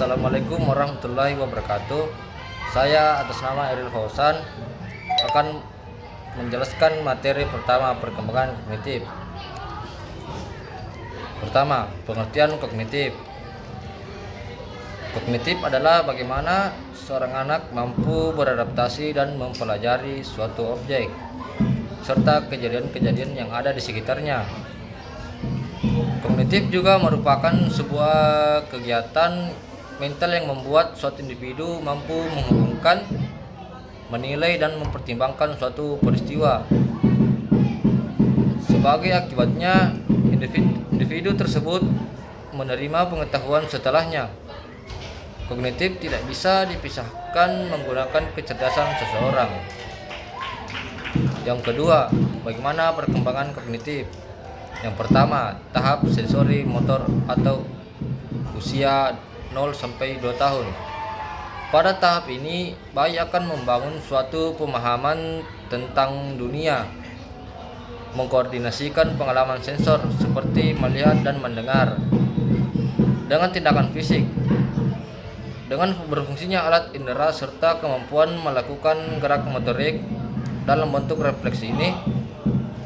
Assalamualaikum warahmatullahi wabarakatuh. Saya atas nama Eril Fauzan akan menjelaskan materi pertama, perkembangan kognitif. Pertama, pengertian kognitif. Kognitif adalah bagaimana seorang anak mampu beradaptasi dan mempelajari suatu objek serta kejadian-kejadian yang ada di sekitarnya. Kognitif juga merupakan sebuah kegiatan mental yang membuat suatu individu mampu menghubungkan, menilai, dan mempertimbangkan suatu peristiwa. Sebagai akibatnya, individu tersebut menerima pengetahuan setelahnya. Kognitif tidak bisa dipisahkan menggunakan kecerdasan seseorang. Yang kedua, bagaimana perkembangan kognitif? Yang pertama, tahap sensori motor atau usia 0 sampai 2 tahun. Pada tahap ini, bayi akan membangun suatu pemahaman tentang dunia, mengkoordinasikan pengalaman sensor seperti melihat dan mendengar dengan tindakan fisik. Dengan berfungsinya alat indera serta kemampuan melakukan gerak motorik dalam bentuk refleksi ini,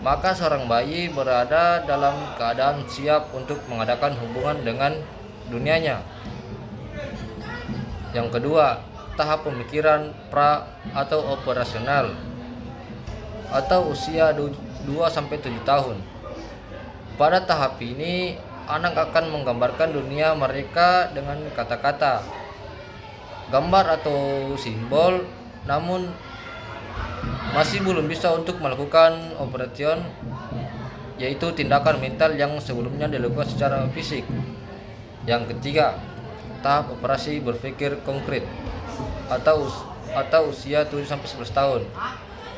maka seorang bayi berada dalam keadaan siap untuk mengadakan hubungan dengan dunianya. Yang kedua, tahap pemikiran pra atau operasional atau usia 2-7 tahun. Pada tahap ini, anak akan menggambarkan dunia mereka dengan kata-kata, gambar atau simbol, namun masih belum bisa untuk melakukan operation, yaitu tindakan mental yang sebelumnya dilakukan secara fisik. Yang ketiga, tahap operasi berpikir konkret atau usia 7-11 tahun.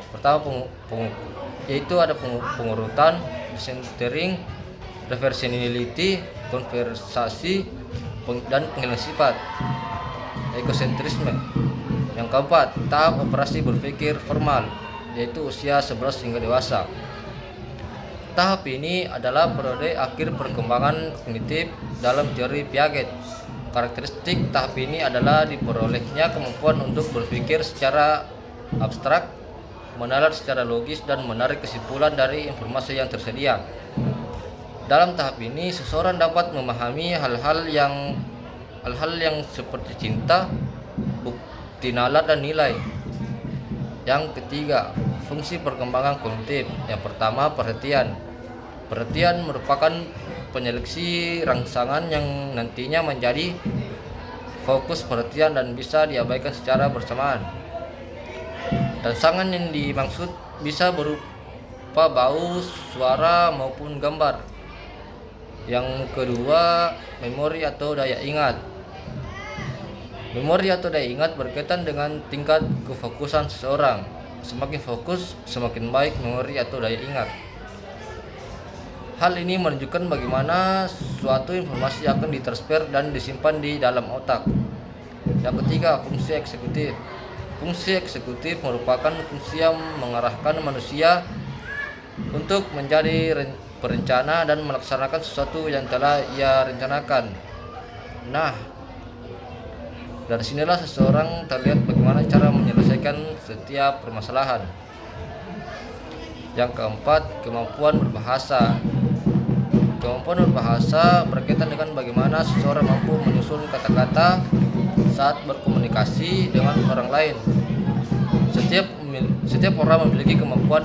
Pertama, yaitu ada pengurutan, centering, reversionality, konversasi, dan penghilangan sifat, egosentrisme. Yang keempat, tahap operasi berpikir formal, yaitu usia 11 hingga dewasa. Tahap ini adalah periode akhir perkembangan kognitif dalam teori Piaget. Karakteristik tahap ini adalah diperolehnya kemampuan untuk berpikir secara abstrak, menalar secara logis, dan menarik kesimpulan dari informasi yang tersedia. Dalam tahap ini, seseorang dapat memahami hal-hal yang seperti cinta, bukti nalar, dan nilai. Yang ketiga, fungsi perkembangan kognitif. Yang pertama, perhatian. Perhatian merupakan penyeleksi rangsangan yang nantinya menjadi fokus perhatian dan bisa diabaikan secara bersamaan. Rangsangan yang dimaksud bisa berupa bau, suara, maupun gambar. Yang kedua, memori atau daya ingat. Memori atau daya ingat berkaitan dengan tingkat kefokusan seseorang. Semakin fokus, semakin baik memori atau daya ingat. Hal ini menunjukkan bagaimana suatu informasi akan ditransfer dan disimpan di dalam otak. Yang ketiga, fungsi eksekutif. Fungsi eksekutif merupakan fungsi yang mengarahkan manusia untuk menjadi perencana dan melaksanakan sesuatu yang telah ia rencanakan. Nah, dari sinilah seseorang terlihat bagaimana cara menyelesaikan setiap permasalahan. Yang keempat, kemampuan berbahasa. Kemampuan berbahasa berkaitan dengan bagaimana seseorang mampu menyusun kata-kata saat berkomunikasi dengan orang lain. Setiap orang memiliki kemampuan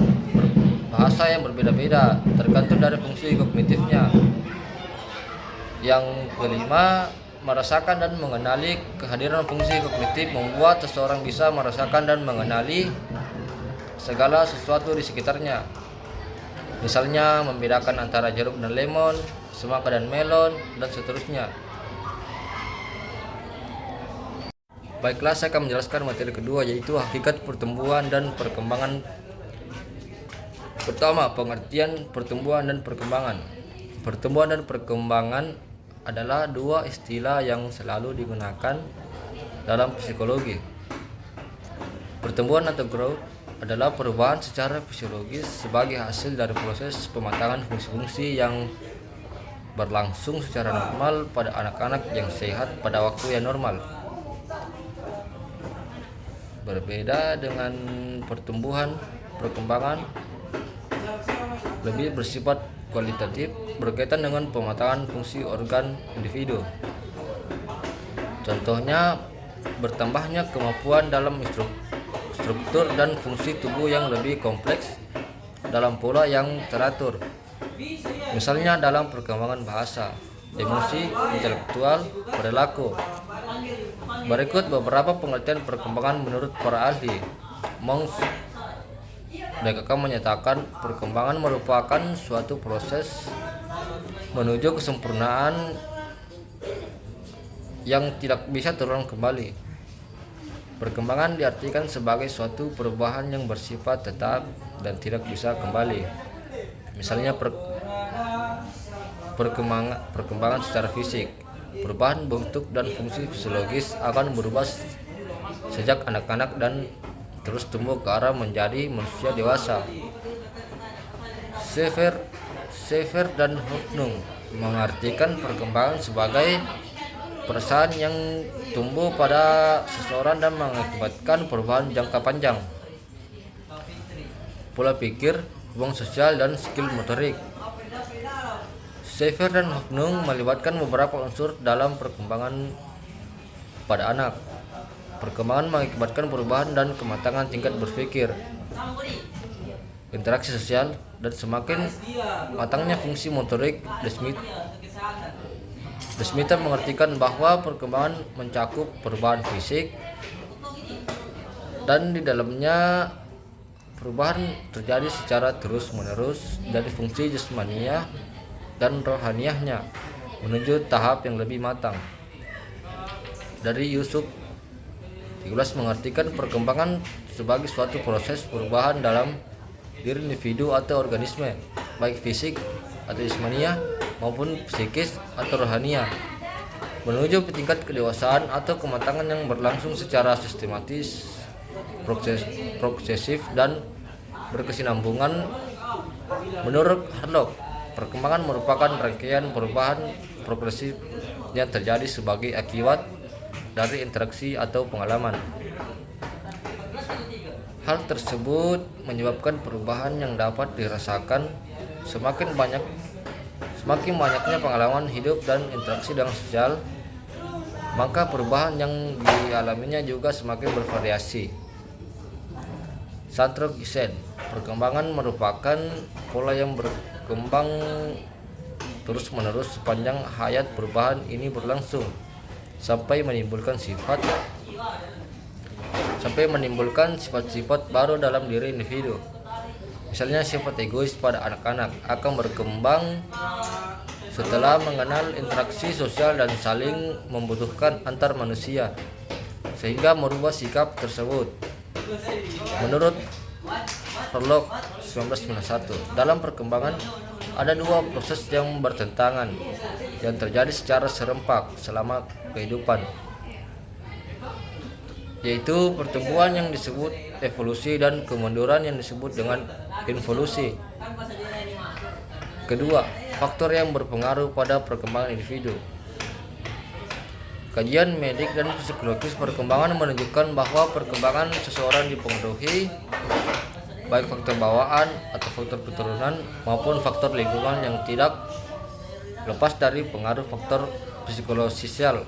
berbahasa yang berbeda-beda, tergantung dari fungsi kognitifnya. Yang kelima, merasakan dan mengenali. Kehadiran fungsi kognitif membuat seseorang bisa merasakan dan mengenali segala sesuatu di sekitarnya. Misalnya membedakan antara jeruk dan lemon, semangka dan melon, dan seterusnya. Baiklah, saya akan menjelaskan materi kedua, yaitu hakikat pertumbuhan dan perkembangan. Pertama, pengertian pertumbuhan dan perkembangan. Pertumbuhan dan perkembangan adalah dua istilah yang selalu digunakan dalam psikologi. Pertumbuhan atau growth adalah perubahan secara fisiologis sebagai hasil dari proses pematangan fungsi-fungsi yang berlangsung secara normal pada anak-anak yang sehat pada waktu yang normal. Berbeda dengan perkembangan lebih bersifat kualitatif berkaitan dengan pematangan fungsi organ individu. Contohnya, bertambahnya kemampuan dalam struktur dan fungsi tubuh yang lebih kompleks dalam pola yang teratur. Misalnya dalam perkembangan bahasa, emosi, intelektual, perilaku. Berikut beberapa pengertian perkembangan menurut para ahli. Monks DKK menyatakan perkembangan merupakan suatu proses menuju kesempurnaan yang tidak bisa terulang kembali. Perkembangan diartikan sebagai suatu perubahan yang bersifat tetap dan tidak bisa kembali. Misalnya perkembangan secara fisik. Perubahan bentuk dan fungsi fisiologis akan berubah sejak anak-anak dan terus tumbuh ke arah menjadi manusia dewasa. Sever dan Hoffnung mengartikan perkembangan sebagai perasaan yang tumbuh pada seseorang dan mengakibatkan perubahan jangka panjang. Pola pikir, hubungan sosial, dan skill motorik. Sever dan Hoffnung melibatkan beberapa unsur dalam perkembangan pada anak. Perkembangan mengakibatkan perubahan dan kematangan tingkat berpikir, interaksi sosial, dan semakin matangnya fungsi motorik. Desmita mengartikan bahwa perkembangan mencakup perubahan fisik dan di dalamnya perubahan terjadi secara terus-menerus dari fungsi jasmania dan rohaniahnya menuju tahap yang lebih matang. Dari Yusuf 13 mengartikan perkembangan sebagai suatu proses perubahan dalam diri individu atau organisme, baik fisik atau jasmania maupun psikis atau rohania, menuju tingkat kedewasaan atau kematangan yang berlangsung secara sistematis, progresif, dan berkesinambungan. Menurut Harlock, perkembangan merupakan rangkaian perubahan progresif yang terjadi sebagai akibat dari interaksi atau pengalaman. Hal tersebut menyebabkan perubahan yang dapat dirasakan semakin banyaknya pengalaman hidup dan interaksi dengan sosial, maka perubahan yang dialaminya juga semakin bervariasi. Sandro Giesen, perkembangan merupakan pola yang berkembang terus-menerus sepanjang hayat. Perubahan ini berlangsung sampai menimbulkan sifat-sifat baru dalam diri individu. Misalnya, sifat egois pada anak-anak akan berkembang setelah mengenal interaksi sosial dan saling membutuhkan antar manusia, sehingga merubah sikap tersebut. Menurut Harlock 1991, dalam perkembangan ada dua proses yang bertentangan yang terjadi secara serempak selama kehidupan, yaitu pertumbuhan yang disebut evolusi dan kemunduran yang disebut dengan involusi. Kedua, faktor yang berpengaruh pada perkembangan individu. Kajian medik dan psikologis perkembangan menunjukkan bahwa perkembangan seseorang dipengaruhi baik faktor bawaan atau faktor keturunan maupun faktor lingkungan yang tidak lepas dari pengaruh faktor psikososial.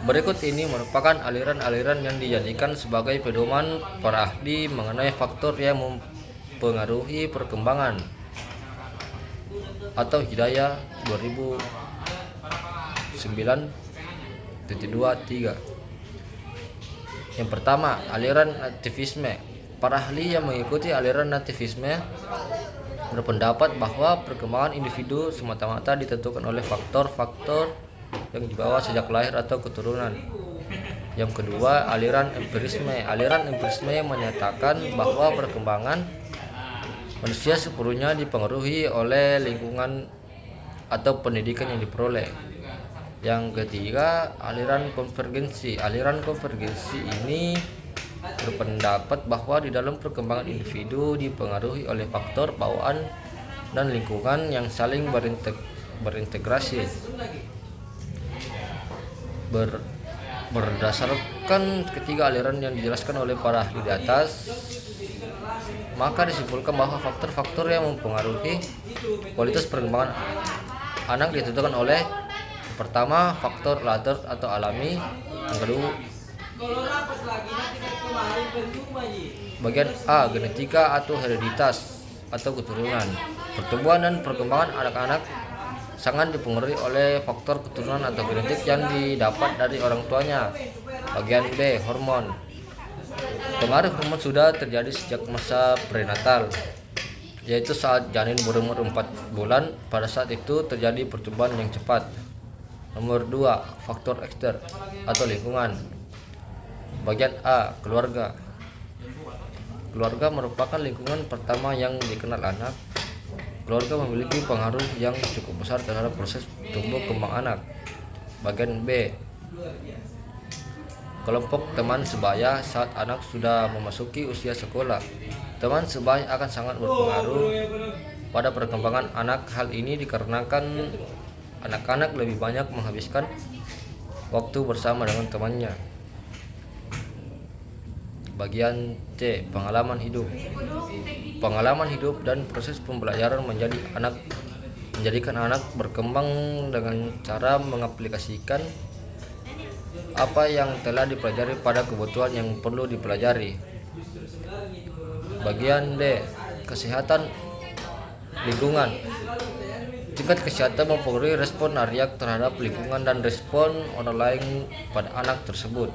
Berikut ini merupakan aliran-aliran yang dijadikan sebagai pedoman para ahli mengenai faktor yang mempengaruhi perkembangan atau Hidayah 2009.23. Yang pertama, aliran nativisme. Para ahli yang mengikuti aliran nativisme berpendapat bahwa perkembangan individu semata-mata ditentukan oleh faktor-faktor yang dibawa sejak lahir atau keturunan. Yang kedua, aliran empirisme. Aliran empirisme yang menyatakan bahwa perkembangan manusia sepenuhnya dipengaruhi oleh lingkungan atau pendidikan yang diperoleh. Yang ketiga, aliran konvergensi. Aliran konvergensi ini berpendapat bahwa di dalam perkembangan individu dipengaruhi oleh faktor bawaan dan lingkungan yang saling berintegrasi. Berdasarkan ketiga aliran yang dijelaskan oleh para ahli di atas, maka disimpulkan bahwa faktor-faktor yang mempengaruhi kualitas perkembangan anak ditentukan oleh: pertama, faktor latar atau alami; yang kedua, bagian A, genetika atau hereditas atau keturunan. Pertumbuhan dan perkembangan anak-anak sangat dipengaruhi oleh faktor keturunan atau genetik yang didapat dari orang tuanya. Bagian B, hormon. Pengaruh hormon sudah terjadi sejak masa prenatal, yaitu saat janin berumur 4 bulan. Pada saat itu terjadi pertumbuhan yang cepat. Nomor 2, faktor ekster atau lingkungan. Bagian A, keluarga. Keluarga merupakan lingkungan pertama yang dikenal anak. Keluarga memiliki pengaruh yang cukup besar terhadap proses tumbuh kembang anak. Bagian B, kelompok teman sebaya saat anak sudah memasuki usia sekolah. Teman sebaya akan sangat berpengaruh pada perkembangan anak. Hal ini dikarenakan anak-anak lebih banyak menghabiskan waktu bersama dengan temannya. Bagian C, pengalaman hidup. Pengalaman hidup dan proses pembelajaran menjadikan anak berkembang dengan cara mengaplikasikan apa yang telah dipelajari pada kebutuhan yang perlu dipelajari. Bagian D, kesehatan lingkungan. Tingkat kesehatan mempengaruhi respon Aryak terhadap lingkungan dan respon orang lain pada anak tersebut.